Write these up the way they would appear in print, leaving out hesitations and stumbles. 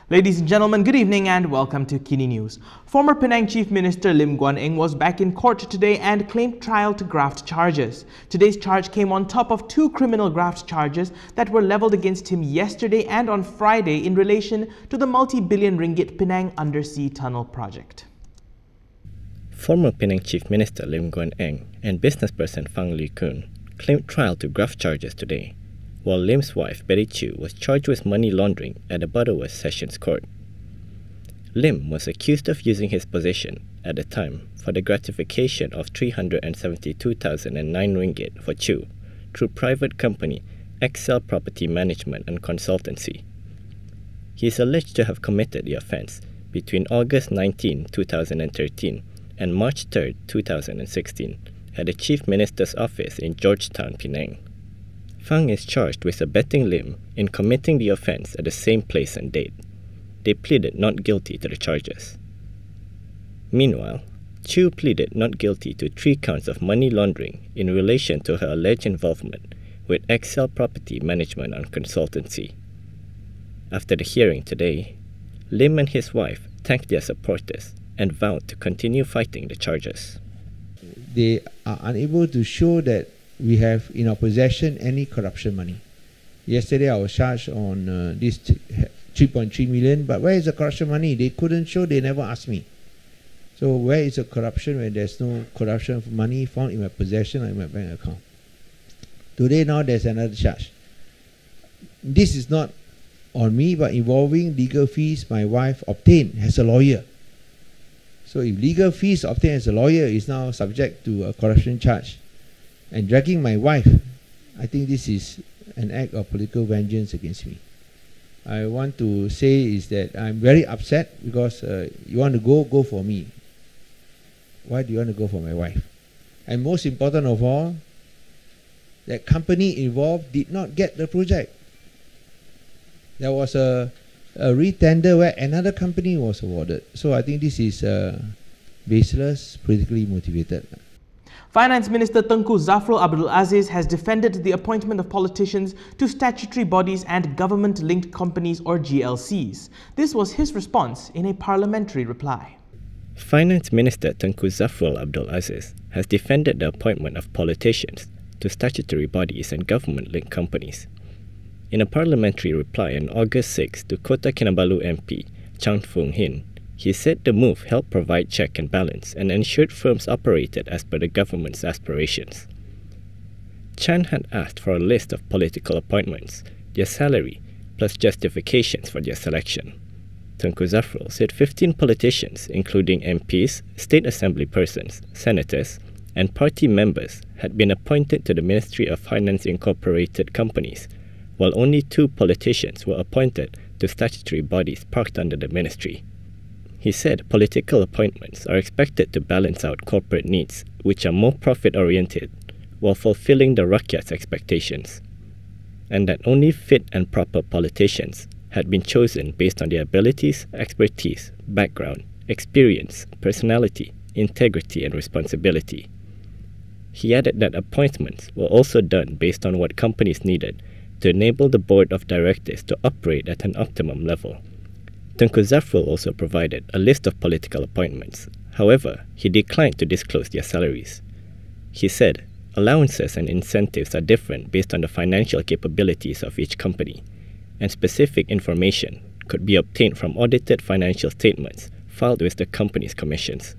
Ladies and gentlemen, good evening and welcome to Kini News. Former Penang Chief Minister Lim Guan Eng was back in court today and claimed trial to graft charges. Today's charge came on top of two criminal graft charges that were leveled against him yesterday and on Friday in relation to the multi-billion ringgit Penang undersea tunnel project. Former Penang Chief Minister Lim Guan Eng and businessperson Phang Li Koon claimed trial to graft charges today, while Lim's wife Betty Chew was charged with money laundering at the Butterworth Sessions Court. Lim was accused of using his position at the time for the gratification of 372,009 ringgit for Chew through private company Excel Property Management and Consultancy. He is alleged to have committed the offence between August 19, 2013 and March 3, 2016 at the Chief Minister's office in Georgetown, Penang. Phang is charged with abetting Lim in committing the offence at the same place and date. They pleaded not guilty to the charges. Meanwhile, Chew pleaded not guilty to 3 counts of money laundering in relation to her alleged involvement with Excel Property Management and Consultancy. After the hearing today, Lim and his wife thanked their supporters and vowed to continue fighting the charges. They are unable to show that we have in our possession any corruption money. Yesterday I was charged on this 3.3 million, but where is the corruption money? They couldn't show, they never asked me. So where is the corruption when there's no corruption money found in my possession or in my bank account? Today now there's another charge. This is not on me, but involving legal fees my wife obtained as a lawyer. So if legal fees obtained as a lawyer is now subject to a corruption charge, and dragging my wife, I think this is an act of political vengeance against me. I want to say is that I'm very upset because you want to go for me. Why do you want to go for my wife? And most important of all, that company involved did not get the project. There was a re-tender where another company was awarded. So I think this is baseless, politically motivated. Finance Minister Tengku Zafrul Abdul Aziz has defended the appointment of politicians to statutory bodies and government-linked companies or GLCs. This was his response in a parliamentary reply. Finance Minister Tengku Zafrul Abdul Aziz has defended the appointment of politicians to statutory bodies and government-linked companies. In a parliamentary reply on August 6 to Kota Kinabalu MP Chang Foong Hin, he said the move helped provide check and balance and ensured firms operated as per the government's aspirations. Chan had asked for a list of political appointments, their salary, plus justifications for their selection. Tengku Zafrul said 15 politicians, including MPs, state assembly persons, senators, and party members, had been appointed to the Ministry of Finance Incorporated companies, while only 2 politicians were appointed to statutory bodies parked under the ministry. He said political appointments are expected to balance out corporate needs, which are more profit-oriented, while fulfilling the rakyat's expectations, and that only fit and proper politicians had been chosen based on their abilities, expertise, background, experience, personality, integrity, and responsibility. He added that appointments were also done based on what companies needed to enable the board of directors to operate at an optimum level. Tengku Zafrul also provided a list of political appointments. However, he declined to disclose their salaries. He said, allowances and incentives are different based on the financial capabilities of each company, and specific information could be obtained from audited financial statements filed with the company's commissions.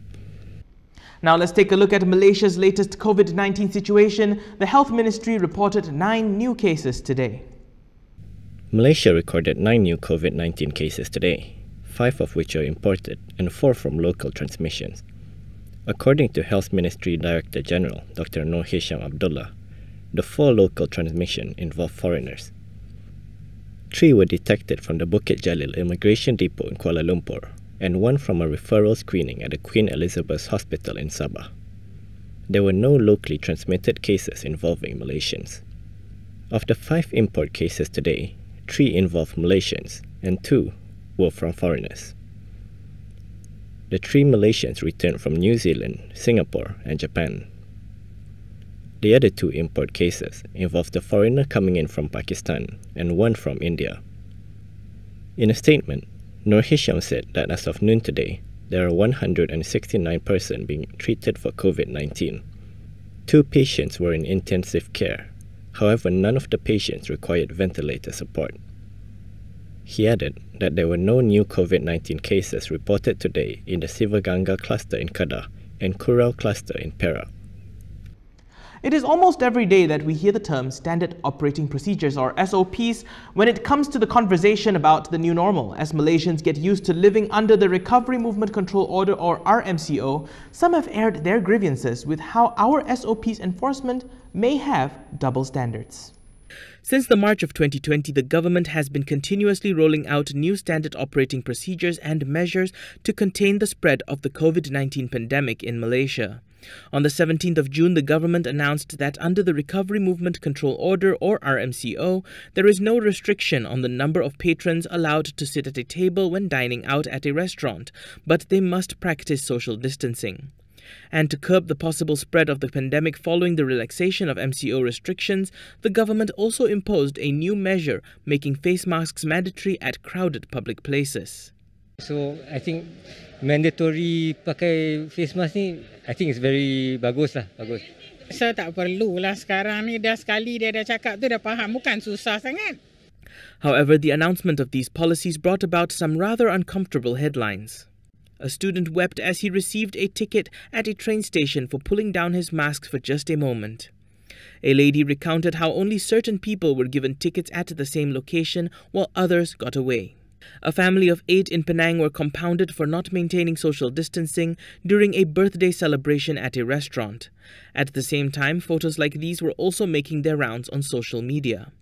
Now let's take a look at Malaysia's latest COVID-19 situation. The Health Ministry reported 9 new cases today. Malaysia recorded 9 new COVID-19 cases today, 5 of which are imported and 4 from local transmissions. According to Health Ministry Director General Dr. Noor Hisham Abdullah, the 4 local transmissions involved foreigners. 3 were detected from the Bukit Jalil Immigration Depot in Kuala Lumpur, and 1 from a referral screening at the Queen Elizabeth Hospital in Sabah. There were no locally transmitted cases involving Malaysians. Of the 5 import cases today, 3 involved Malaysians and 2 were from foreigners. The 3 Malaysians returned from New Zealand, Singapore, and Japan. The other 2 import cases involved a foreigner coming in from Pakistan and 1 from India. In a statement, Nur Hisham said that as of noon today, there are 169 persons being treated for COVID-19. 2 patients were in intensive care. However, none of the patients required ventilator support. He added that there were no new COVID-19 cases reported today in the Sivaganga cluster in Kedah and Kurau cluster in Perak. It is almost every day that we hear the term Standard Operating Procedures or SOPs when it comes to the conversation about the new normal. As Malaysians get used to living under the Recovery Movement Control Order or RMCO, some have aired their grievances with how our SOPs enforcement may have double standards. Since the March of 2020, the government has been continuously rolling out new standard operating procedures and measures to contain the spread of the COVID-19 pandemic in Malaysia. On the 17th of June, the government announced that under the Recovery Movement Control Order or RMCO, there is no restriction on the number of patrons allowed to sit at a table when dining out at a restaurant, but they must practice social distancing. And to curb the possible spread of the pandemic following the relaxation of MCO restrictions, the government also imposed a new measure making face masks mandatory at crowded public places. So I think mandatory pakai face mask ni, I think it's very bagus lah, bagus. Saya tak perlulah sekarang ni, dah sekali dia dah cakap tu dah faham, bukan susah sangat. However, the announcement of these policies brought about some rather uncomfortable headlines. A student wept as he received a ticket at a train station for pulling down his mask for just a moment. A lady recounted how only certain people were given tickets at the same location while others got away. A family of 8 in Penang were compounded for not maintaining social distancing during a birthday celebration at a restaurant. At the same time, photos like these were also making their rounds on social media.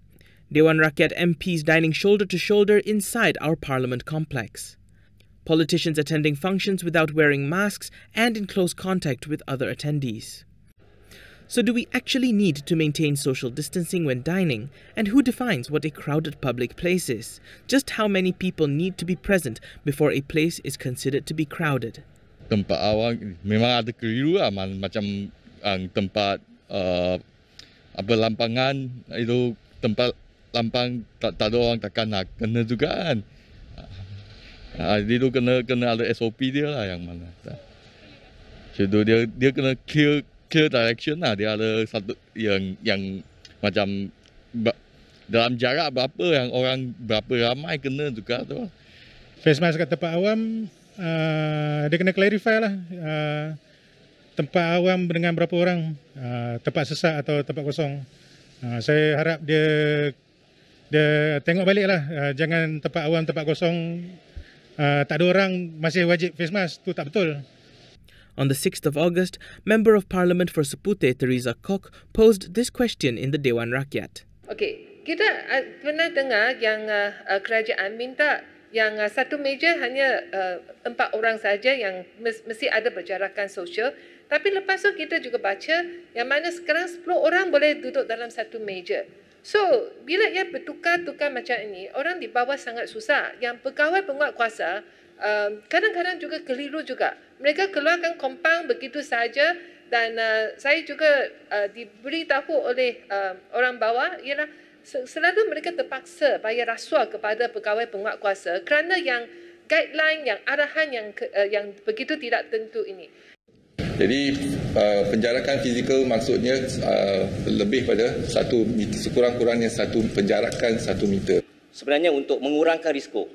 Dewan Rakyat MPs dining shoulder to shoulder inside our parliament complex. Politicians attending functions without wearing masks and in close contact with other attendees. So do we actually need to maintain social distancing when dining? And who defines what a crowded public place is? Just how many people need to be present before a place is considered to be crowded? Tempat awam memang ada keliru lah, macam tempat lampangan itu, tempat lampang tak ada orang takkan nak kena juga kan. Dia tu kena ada SOP dia lah yang mana. Jadi dia kena clear direction lah. Dia ada satu yang macam dalam jarak berapa yang orang berapa ramai kena juga tu. Face mask kat tempat awam dia kena clarify lah. Tempat awam dengan berapa orang, tempat sesak atau tempat kosong. Saya harap dia tengok balik lah. Jangan tempat awam, tempat kosong tak ada orang masih wajib face mask, tu tak betul. On the 6th of August, Member of Parliament for Seputeh, Teresa Kok, posed this question in the Dewan Rakyat. Okey, kita pernah dengar yang kerajaan minta yang satu meja hanya 4 orang saja yang mesti ada berjarakan sosial. Tapi lepas tu kita juga baca yang mana sekarang 10 orang boleh duduk dalam satu meja. So, bila ia bertukar-tukar macam ini, orang di bawah sangat susah. Yang pegawai penguatkuasa kadang-kadang juga keliru juga. Mereka keluarkan kompaun begitu saja dan saya juga diberitahu oleh orang bawah ialah selalu mereka terpaksa bayar rasuah kepada pegawai penguatkuasa kerana yang guideline, yang arahan yang begitu tidak tentu ini. Jadi penjarakan fizikal maksudnya lebih pada 1 meter, sekurang-kurangnya penjarakan 1 meter. Sebenarnya untuk mengurangkan risiko.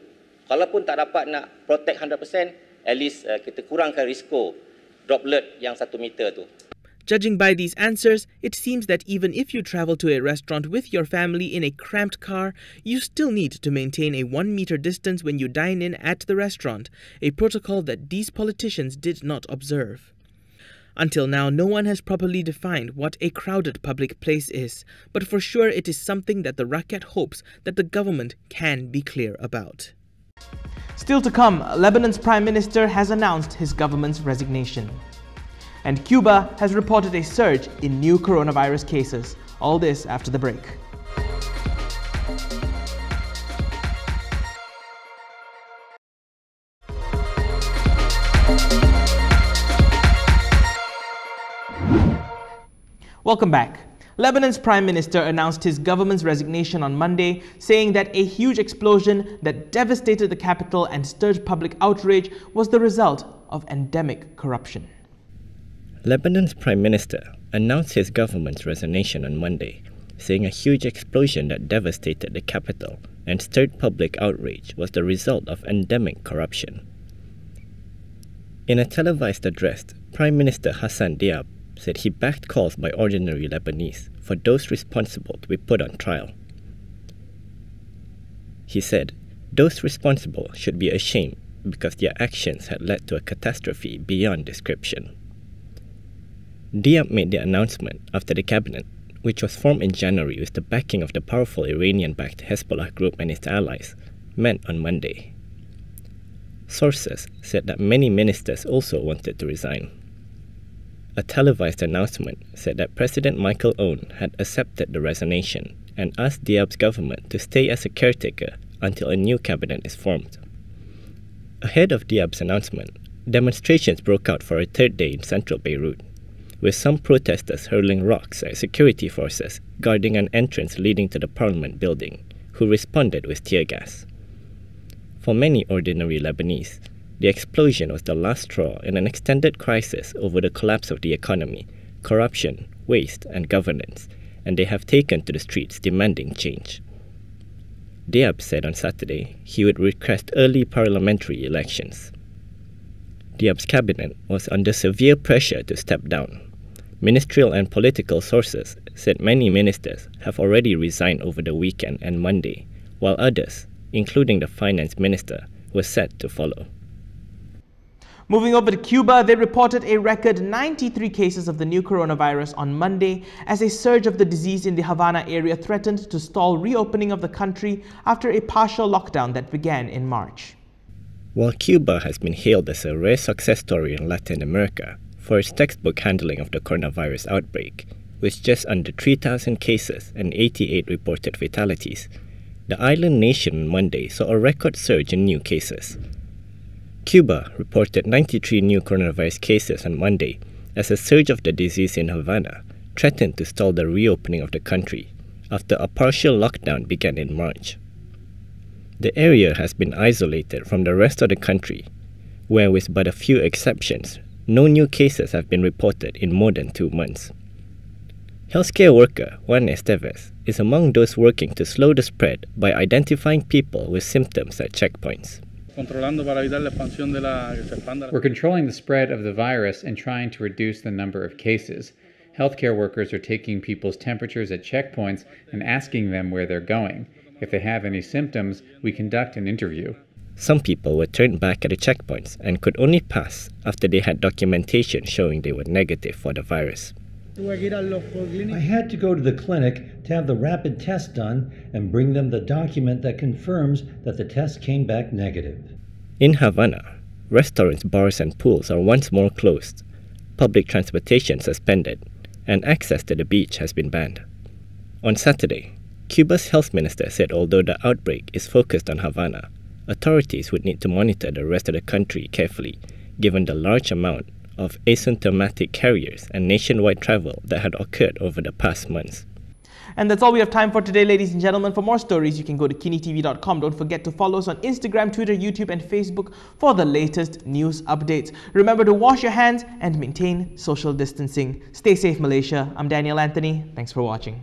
Kalaupun tak dapat nak protect 100%, at least kita kurangkan risiko droplet yang 1 meter tu. Judging by these answers, it seems that even if you travel to a restaurant with your family in a cramped car, you still need to maintain a 1 meter distance when you dine in at the restaurant, a protocol that these politicians did not observe. Until now, no one has properly defined what a crowded public place is, but for sure it is something that the Rakyat hopes that the government can be clear about. Still to come, Lebanon's Prime Minister has announced his government's resignation. And Cuba has reported a surge in new coronavirus cases. All this after the break. Welcome back. Lebanon's Prime Minister announced his government's resignation on Monday, saying that a huge explosion that devastated the capital and stirred public outrage was the result of endemic corruption. Lebanon's Prime Minister announced his government's resignation on Monday, saying a huge explosion that devastated the capital and stirred public outrage was the result of endemic corruption. In a televised address, Prime Minister Hassan Diab said he backed calls by ordinary Lebanese for those responsible to be put on trial. He said those responsible should be ashamed because their actions had led to a catastrophe beyond description. Diab made the announcement after the cabinet, which was formed in January with the backing of the powerful Iranian-backed Hezbollah group and its allies, met on Monday. Sources said that many ministers also wanted to resign. A televised announcement said that President Michael Owen had accepted the resignation and asked Diab's government to stay as a caretaker until a new cabinet is formed. Ahead of Diab's announcement, demonstrations broke out for a third day in central Beirut, with some protesters hurling rocks at security forces guarding an entrance leading to the parliament building, who responded with tear gas. For many ordinary Lebanese, the explosion was the last straw in an extended crisis over the collapse of the economy, corruption, waste, and governance, and they have taken to the streets demanding change. Diab said on Saturday he would request early parliamentary elections. Diab's cabinet was under severe pressure to step down. Ministerial and political sources said many ministers have already resigned over the weekend and Monday, while others, including the finance minister, were set to follow. Moving over to Cuba, they reported a record 93 cases of the new coronavirus on Monday as a surge of the disease in the Havana area threatened to stall reopening of the country after a partial lockdown that began in March. While Cuba has been hailed as a rare success story in Latin America for its textbook handling of the coronavirus outbreak, with just under 3,000 cases and 88 reported fatalities, the island nation on Monday saw a record surge in new cases. Cuba reported 93 new coronavirus cases on Monday as a surge of the disease in Havana threatened to stall the reopening of the country after a partial lockdown began in March. The area has been isolated from the rest of the country, where with but a few exceptions, no new cases have been reported in more than 2 months. Healthcare worker Juan Esteves is among those working to slow the spread by identifying people with symptoms at checkpoints. We're controlling the spread of the virus and trying to reduce the number of cases. Healthcare workers are taking people's temperatures at checkpoints and asking them where they're going. If they have any symptoms, we conduct an interview. Some people were turned back at the checkpoints and could only pass after they had documentation showing they were negative for the virus. I had to go to the clinic to have the rapid test done and bring them the document that confirms that the test came back negative. In Havana, restaurants, bars, and pools are once more closed, public transportation suspended, and access to the beach has been banned. On Saturday, Cuba's health minister said although the outbreak is focused on Havana, authorities would need to monitor the rest of the country carefully, given the large amount of asymptomatic carriers and nationwide travel that had occurred over the past months. And that's all we have time for today, ladies and gentlemen. For more stories, you can go to KiniTV.com. Don't forget to follow us on Instagram, Twitter, YouTube, and Facebook for the latest news updates. Remember to wash your hands and maintain social distancing. Stay safe, Malaysia. I'm Daniel Anthony. Thanks for watching.